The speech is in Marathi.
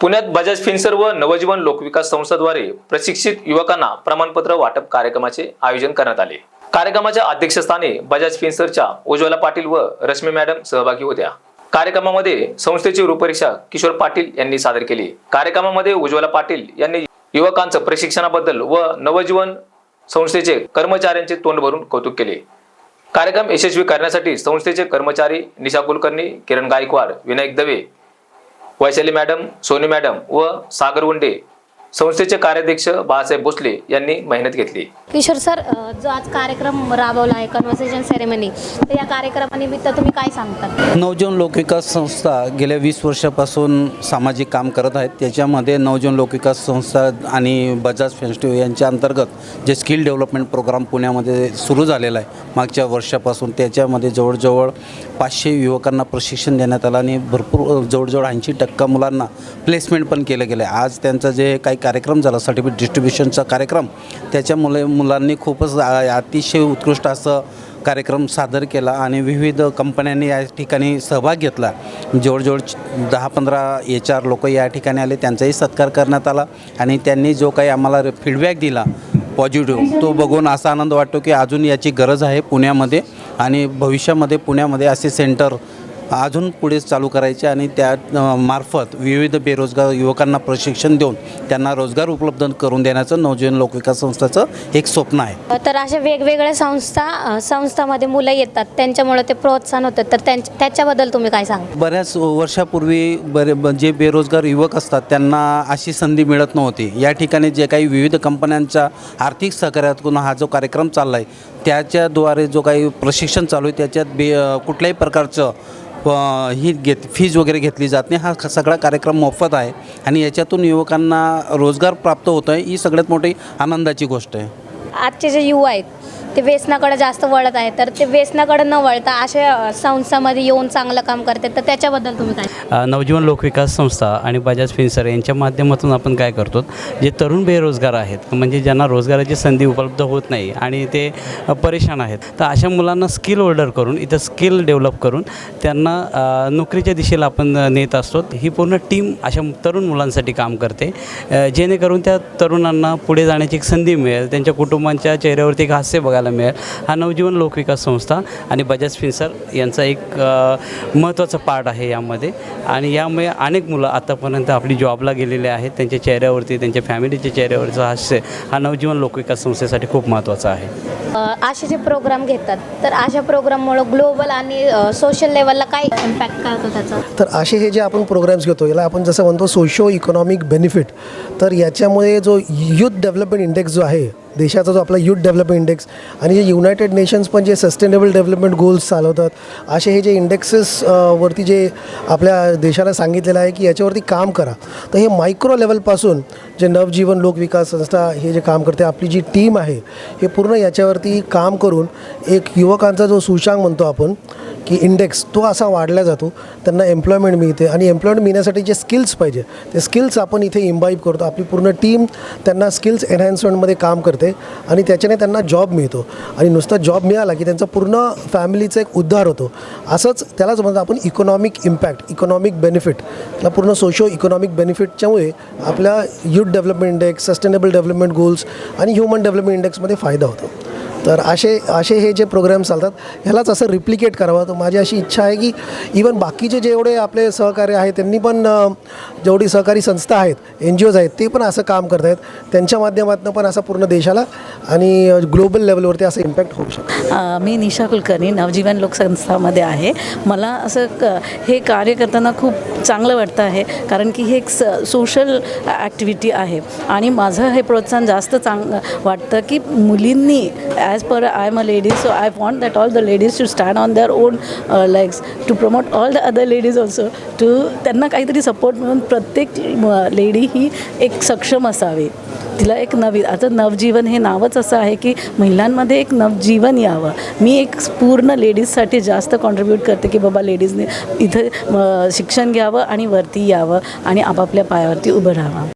पुण्यात बजाज फिन्सर्व व नवजीवन लोकविकास संस्थाद्वारे प्रशिक्षित युवकांना प्रमाणपत्र वाटप कार्यक्रमाचे आयोजन करण्यात आले। कार्यक्रमाच्या अध्यक्षस्थानी बजाज फिन्सरच्या उज्ज्वला पाटील व रश्मी मॅडम सहभागी होत्या। कार्यक्रमामध्ये संस्थेची रूपरेषा किशोर पाटील यांनी सादर केली। कार्यक्रमामध्ये उज्ज्वला पाटील यांनी युवकांचं प्रशिक्षणाबद्दल व नवजीवन संस्थेचे कर्मचाऱ्यांचे तोंड भरून कौतुक केले। कार्यक्रम यशस्वी करण्यासाठी संस्थेचे कर्मचारी निशा कुलकर्णी, किरण गायकवाड, विनायक दवे, वैशाली मॅडम, सोनी मॅडम व सागर वंडे, संस्थेचे कार्याध्यक्ष बाळासाहेब भोसले यांनी मेहनत घेतली। किशोर सर, जो आज कार्यक्रम राबवला आहे कन्व्हर्सेशन सेरेमनी, तर या कार्यक्रमानिमित्त तुम्ही काय सांगता? नवजीवन लोकविकास संस्था गेल्या 20 वर्षापासून सामाजिक काम करत आहेत। त्याच्यामध्ये नवजीवन लोकविकास संस्था आणि बजाज फिन्सर्व यांच्या अंतर्गत जे स्किल डेव्हलपमेंट प्रोग्राम पुण्यामध्ये सुरू झालेला आहे मागच्या वर्षापासून, त्याच्यामध्ये जवळजवळ 500 युवकांना प्रशिक्षण देण्यात आलं आणि भरपूर जवळजवळ 80% मुलांना प्लेसमेंट पण केलं गेलं आहे। आज त्यांचा जे काही कार्यक्रम झाला सर्टिफिकेट डिस्ट्रीब्युशनचा कार्यक्रम, त्याच्यामुळे मुलांनी खूपच अतिशय उत्कृष्ट असं कार्यक्रम सादर केला आणि विविध कंपन्यांनी या ठिकाणी सहभाग घेतला। जवळजवळ 10-15 HR लोक या ठिकाणी आले, त्यांचाही सत्कार करण्यात आला आणि त्यांनी जो काही आम्हाला फीडबॅक दिला पॉझिटिव्ह, तो बघून असा आनंद वाटतो की अजून याची गरज आहे पुण्यामध्ये आणि भविष्यामध्ये पुण्यामध्ये असे सेंटर अजून पुढे चालू करायचे आणि त्या मार्फत विविध बेरोजगार युवकांना प्रशिक्षण देऊन त्यांना रोजगार उपलब्ध करून देण्याचं नवजीवन लोकविकास संस्थेचं एक स्वप्न आहे। तर अशा वेगवेगळ्या संस्थांमध्ये मुलं येतात, त्यांच्यामुळे ते प्रोत्साहन होतं, तर त्याच्याबद्दल तुम्ही काय सांगा? बऱ्याच वर्षापूर्वी जे बेरोजगार युवक असतात त्यांना अशी संधी मिळत नव्हती। या ठिकाणी जे काही विविध कंपन्यांच्या आर्थिक सहकार्यातून हा जो कार्यक्रम चालला आहे, त्याच्याद्वारे जो काही प्रशिक्षण चालू आहे त्याच्यात कुठल्याही प्रकारचं फीज वगैरे घेतली जात नाही। हा सगळा कार्यक्रम मोफत आहे आणि याच्यातून युवकांना रोजगार प्राप्त होतो आहे, ही सगळ्यात मोठी आनंदाची गोष्ट आहे। आजचे जे युवा आहेत ते व्यसनाकडे जास्त वळत आहेत, तर ते व्यसनाकडे न वळता अशा संस्थांमध्ये येऊन चांगलं काम करतात, तर त्याच्याबद्दल तुम्ही काय? नवजीवन लोकविकास संस्था आणि बजाज फिन्सर्व यांच्या माध्यमातून आपण काय करतो, जे तरुण बेरोजगार आहेत, म्हणजे ज्यांना रोजगाराची संधी उपलब्ध होत नाही आणि ते परेशान आहेत, तर अशा मुलांना स्किल होल्डर करून इथं स्किल डेव्हलप करून त्यांना नोकरीच्या दिशेला आपण नेत असतो। ही पूर्ण टीम अशा तरुण मुलांसाठी काम करते, जेणेकरून त्या तरुणांना पुढे जाण्याची एक संधी मिळेल, त्यांच्या कुटुंबांच्या चेहऱ्यावरती एक हास्य बघायला मिळेल। हा नवजीवन लोकविकास संस्था आणि बजाज फिन्सर्व यांचा एक महत्त्वाचा पार्ट आहे यामध्ये आणि यामुळे अनेक मुलं आतापर्यंत आपली जॉबला गेलेले आहेत, त्यांच्या चेहऱ्यावरती, त्यांच्या फॅमिलीच्या चेहऱ्यावरचं हास्य हा नवजीवन लोकविकास संस्थेसाठी खूप महत्त्वाचा आहे। असे जे प्रोग्राम घेतात, तर अशा प्रोग्राममुळे ग्लोबल आणि सोशल लेवलला काय इम्पॅक्ट काय होतो त्याचा? तर असे हे जे आपण प्रोग्राम्स घेतो याला आपण जसं म्हणतो सोशो इकॉनॉमिक बेनिफिट, तर याच्यामुळे जो यूथ डेव्हलपमेंट इंडेक्स जो आहे देशाचा, जो आपला यूथ डेव्हलपमेंट इंडेक्स आणि जे युनायटेड नेशन्स पण जे सस्टेनेबल डेव्हलपमेंट गोल्स चालवतात, असे हे जे इंडेक्सेस वरती जे आपल्या देशाला सांगितलेलं आहे की याच्यावरती काम करा, तर हे मायक्रो लेवलपासून जे नवजीवन लोकविकास संस्था हे जे काम करते, आपली जी टीम आहे हे पूर्ण याच्यावरती काम करून एक युवकांचा जो सूचांक म्हणतो आपण की इंडेक्स, तो असा वाढला जातो, त्यांना एम्प्लॉयमेंट मिळते आणि एम्प्लॉयमेंट मिळण्यासाठी जे स्किल्स पाहिजे ते स्किल्स आपण इथे इम्बाईब करतो। आपली पूर्ण टीम त्यांना स्किल्स एनहान्समेंटमध्ये काम करते आणि त्याच्याने त्यांना जॉब मिळतो आणि नुसता जॉब मिळाला की त्यांचा पूर्ण फॅमिलीचा एक उद्धार होतो। असंच त्यालाच म्हणतो आपण इकॉनॉमिक इम्पॅक्ट, इकॉनॉमिक बेनिफिट, त्याला पूर्ण सोशो इकॉनॉमिक बेनिफिटच्यामुळे आपल्या youth development index, sustainable development goals आणि ह्युमन डेव्हलपमेंट इंडेक्समध्ये फायदा होतो। तर असे हे जे प्रोग्राम चालतात ह्यालाच असं रिप्लिकेट करावं। तर माझी अशी इच्छा आहे की इवन बाकीचे जेवढे आपले सहकारी आहेत त्यांनी पण, जेवढी सहकारी संस्था आहेत, NGOज आहेत, ते पण असं काम करत आहेत, त्यांच्या माध्यमातून पण असं पूर्ण देशाला आणि ग्लोबल लेवलवरती असं इम्पॅक्ट होऊ शकतो। मी निशा कुलकर्णी नवजीवन लोकसंस्थामध्ये आहे। मला असं हे कार्य करताना खूप चांगलं वाटतं आहे, कारण की हे एक सोशल ॲक्टिव्हिटी आहे आणि माझं हे प्रोत्साहन जास्त वाटतं की मुलींनी, as per I am a lady, so I want that all the ladies should stand on their own legs to promote all the other ladies also, to त्यांना काहीतरी सपोर्ट मिळून प्रत्येक लेडी ही एक सक्षम असावी, तिला एक आता नवजीवन हे नावच असं आहे की महिलांमध्ये एक नवजीवन यावं। मी एक पूर्ण लेडीजसाठी जास्त कॉन्ट्रीब्यूट करते की बाबा लेडीजने इथं शिक्षण घ्यावं आणि वरती यावं आणि आपापल्या पायावरती उभं राहावं।